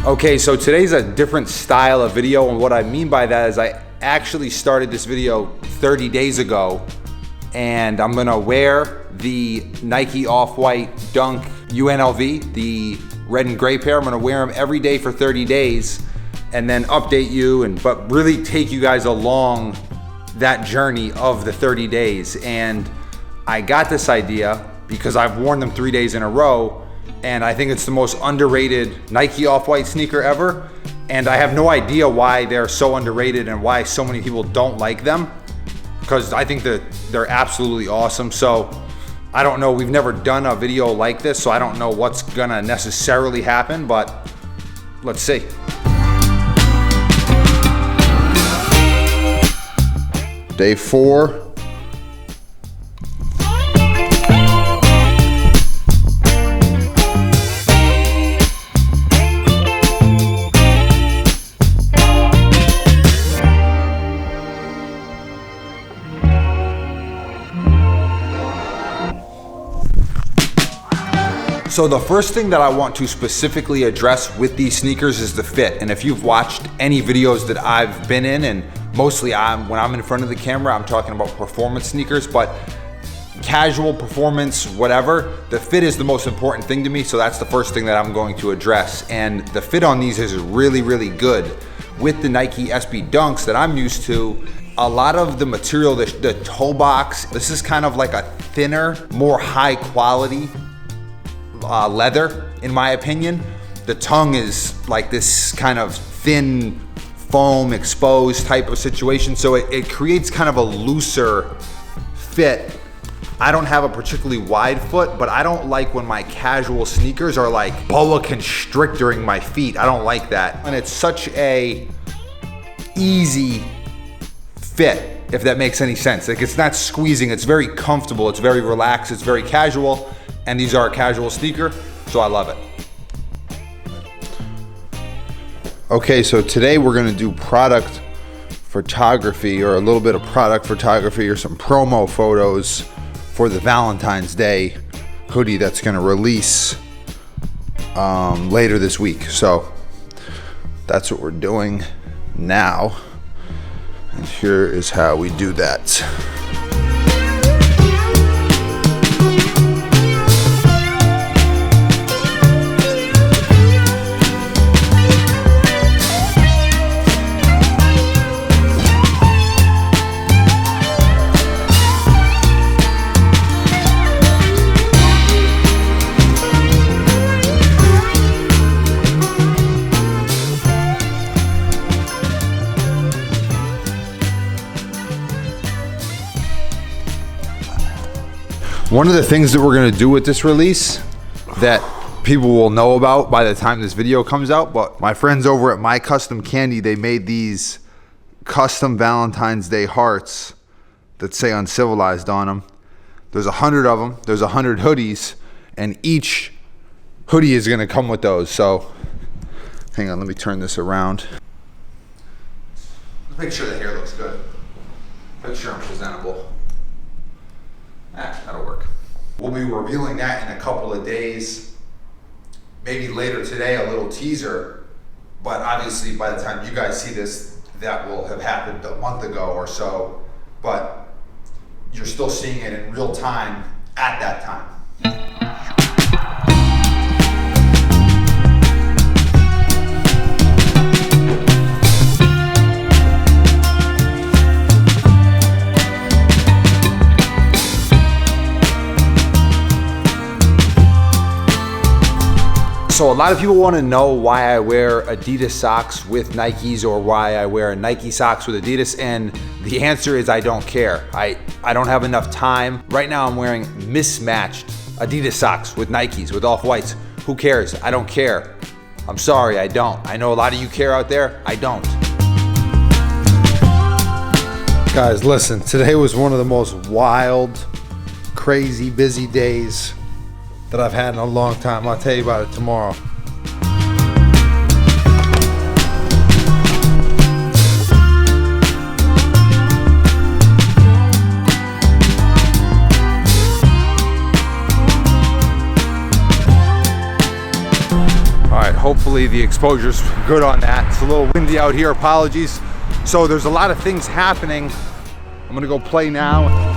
Okay, so today's a different style of video, and what I mean by that is I actually started this video 30 days ago, and I'm gonna wear the Nike Off-White Dunk UNLV, the red and gray pair. I'm gonna wear them every day for 30 days and then update you, but really take you guys along that journey of the 30 days. And I got this idea because I've worn them 3 days in a row, and I think it's the most underrated Nike Off-White sneaker ever. And I have no idea why they're so underrated and why so many people don't like them, because I think that they're absolutely awesome. So I don't know, we've never done a video like this, so I don't know what's gonna necessarily happen, but let's see. Day 4. So the first thing that I want to specifically address with these sneakers is the fit. And if you've watched any videos that I've been in, and mostly when I'm in front of the camera, I'm talking about performance sneakers, but casual, performance, whatever, the fit is the most important thing to me. So that's the first thing that I'm going to address. And the fit on these is really, really good. With the Nike SB Dunks that I'm used to, a lot of the material, the toe box, this is kind of like a thinner, more high quality leather, in my opinion. The tongue is like this kind of thin foam exposed type of situation, so it creates kind of a looser fit. I don't have a particularly wide foot, but I don't like when my casual sneakers are like boa constricting my feet. I don't like that. And it's such a easy fit, if that makes any sense. Like, it's not squeezing, it's very comfortable, it's very relaxed, it's very casual. And these are a casual sneaker, so I love it. Okay, so today we're gonna do product photography, or a little bit of product photography, or some promo photos for the Valentine's Day hoodie that's gonna release later this week. So that's what we're doing now. And here is how we do that. One of the things that we're gonna do with this release that people will know about by the time this video comes out, but my friends over at My Custom Candy, they made these custom Valentine's Day hearts that say Uncivilized on them. There's 100 of them, there's 100 hoodies, and each hoodie is gonna come with those. So, hang on, let me turn this around. Make sure the hair looks good. Make sure I'm presentable. That'll work. We'll be revealing that in a couple of days, maybe later today, a little teaser, but obviously by the time you guys see this, that will have happened a month ago or so, but you're still seeing it in real time at that time. So a lot of people want to know why I wear Adidas socks with Nikes, or why I wear Nike socks with Adidas, and the answer is I don't care. I don't have enough time. Right now I'm wearing mismatched Adidas socks with Nikes, with Off-Whites. Who cares? I don't care. I'm sorry, I don't. I know a lot of you care out there. I don't. Guys, listen, today was one of the most wild, crazy, busy days that I've had in a long time. I'll tell you about it tomorrow. Hopefully the exposure's good on that. It's a little windy out here, apologies. So there's a lot of things happening. I'm gonna go play now.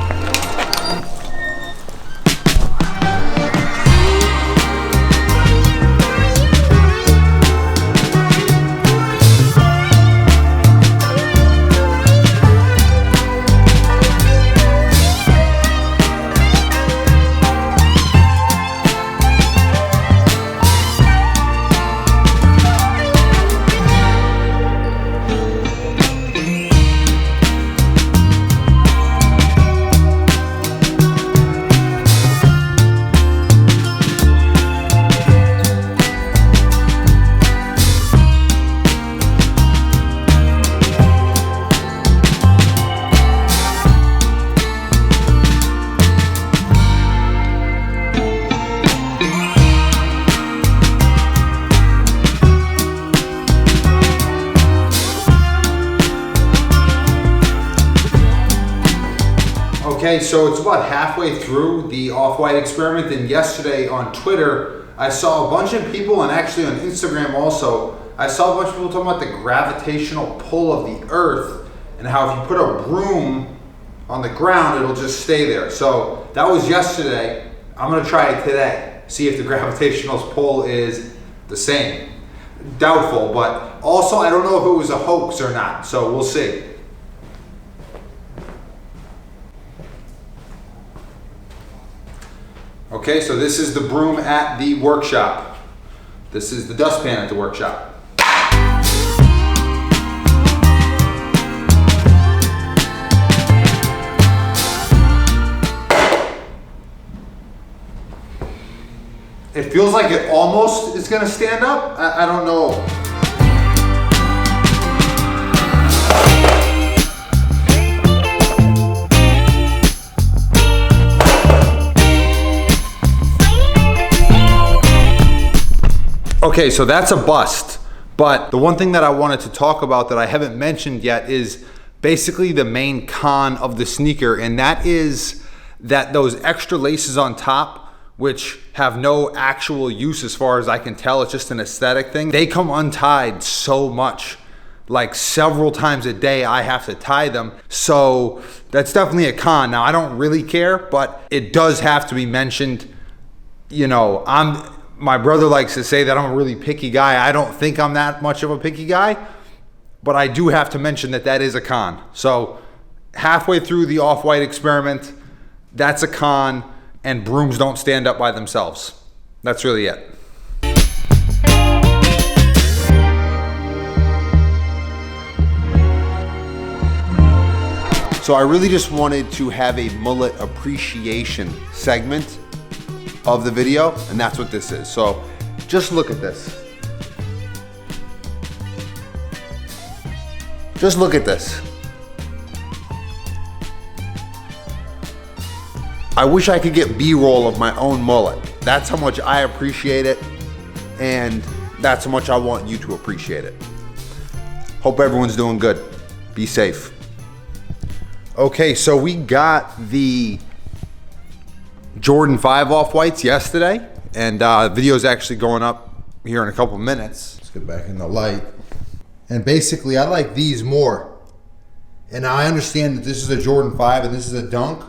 Okay, so it's about halfway through the off-white experiment, and yesterday on Twitter, I saw a bunch of people, and actually on Instagram also, I saw a bunch of people talking about the gravitational pull of the earth and how if you put a broom on the ground, it'll just stay there. So that was yesterday. I'm gonna try it today, see if the gravitational pull is the same. Doubtful, but also I don't know if it was a hoax or not, so we'll see. Okay, so this is the broom at the workshop. This is the dustpan at the workshop. It feels like it almost is gonna stand up. I don't know. Okay, so that's a bust. But the one thing that I wanted to talk about that I haven't mentioned yet is basically the main con of the sneaker, and that is that those extra laces on top, which have no actual use as far as I can tell, it's just an aesthetic thing, they come untied so much. Like several times a day I have to tie them. So that's definitely a con. Now I don't really care, but it does have to be mentioned. You know, my brother likes to say that I'm a really picky guy. I don't think I'm that much of a picky guy, but I do have to mention that that is a con. So halfway through the off-white experiment, that's a con, and brooms don't stand up by themselves. That's really it. So I really just wanted to have a mullet appreciation segment of the video, and that's what this is. So just look at this. Just look at this. I wish I could get B-roll of my own mullet. That's how much I appreciate it, and that's how much I want you to appreciate it. Hope everyone's doing good. Be safe. Okay, so we got the Jordan 5 off-whites yesterday, and video's actually going up here in a couple minutes. Let's get back in the light. And basically, I like these more. And I understand that this is a Jordan 5 and this is a dunk.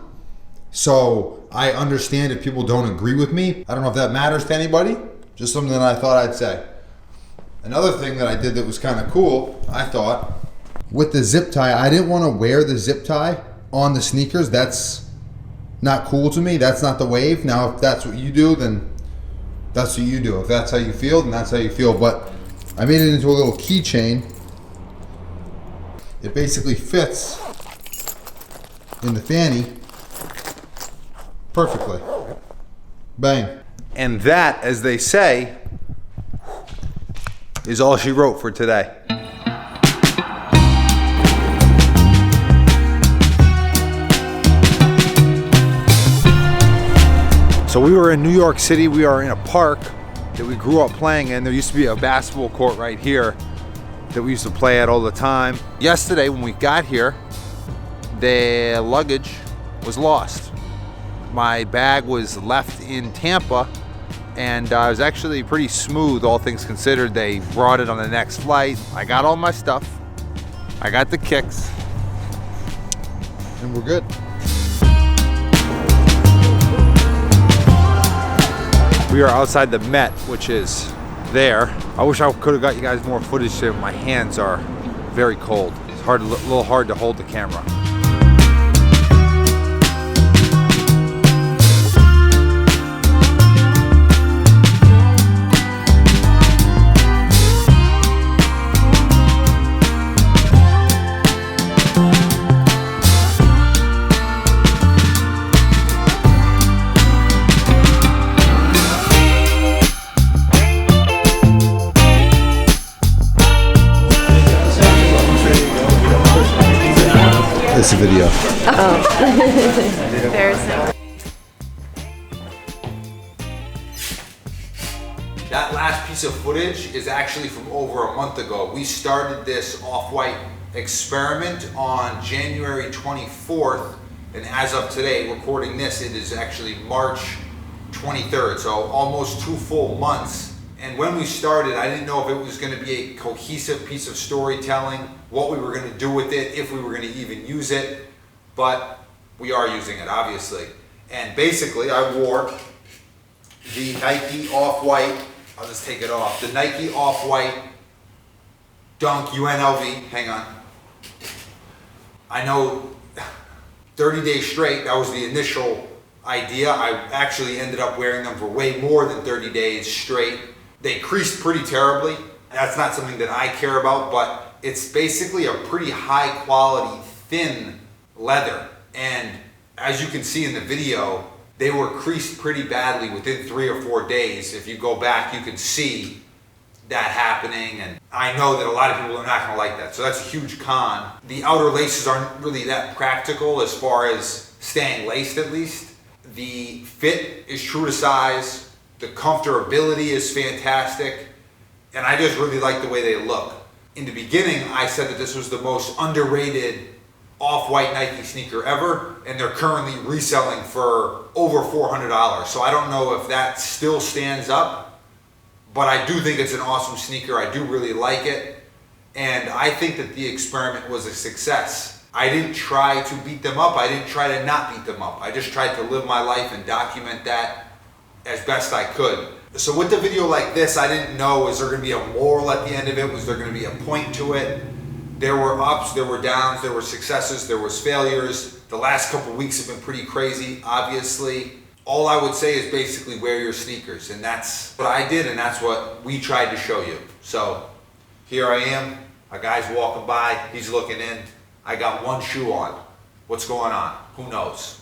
So I understand if people don't agree with me. I don't know if that matters to anybody. Just something that I thought I'd say. Another thing that I did that was kind of cool, I thought, with the zip tie, I didn't want to wear the zip tie on the sneakers. That's not cool to me. That's not the wave. Now, if that's what you do, then that's what you do. If that's how you feel, then that's how you feel. But I made it into a little keychain. It basically fits in the fanny perfectly. Bang. And that, as they say, is all she wrote for today. So we were in New York City. We are in a park that we grew up playing in. There used to be a basketball court right here that we used to play at all the time. Yesterday when we got here, the luggage was lost. My bag was left in Tampa and it was actually pretty smooth, all things considered. They brought it on the next flight. I got all my stuff. I got the kicks, and we're good. We are outside the Met, which is there. I wish I could have got you guys more footage today. My hands are very cold. It's a little hard to hold the camera. It's a video. Embarrassing. That last piece of footage is actually from over a month ago. We started this off-white experiment on January 24th, and as of today, recording this, it is actually March 23rd, so almost 2 full months. And when we started, I didn't know if it was going to be a cohesive piece of storytelling, what we were going to do with it, if we were going to even use it, but we are using it, obviously. And basically, I wore the Nike Off-White, I'll just take it off, the Nike Off-White Dunk UNLV, hang on. I know 30 days straight, that was the initial idea. I actually ended up wearing them for way more than 30 days straight. They creased pretty terribly. That's not something that I care about, but it's basically a pretty high quality, thin leather. And as you can see in the video, they were creased pretty badly within 3 or 4 days. If you go back, you can see that happening. And I know that a lot of people are not gonna like that. So that's a huge con. The outer laces aren't really that practical as far as staying laced, at least. The fit is true to size. The comfortability is fantastic, and I just really like the way they look. In the beginning, I said that this was the most underrated off-white Nike sneaker ever, and they're currently reselling for over $400. So I don't know if that still stands up, but I do think it's an awesome sneaker. I do really like it, and I think that the experiment was a success. I didn't try to beat them up. I didn't try to not beat them up. I just tried to live my life and document that as best I could. So with the video like this, I didn't know, is there gonna be a moral at the end of it? Was there gonna be a point to it? There were ups, there were downs, there were successes, there was failures. The last couple weeks have been pretty crazy, obviously. All I would say is basically wear your sneakers, and that's what I did, and that's what we tried to show you. So here I am, a guy's walking by, he's looking in. I got one shoe on. What's going on? Who knows?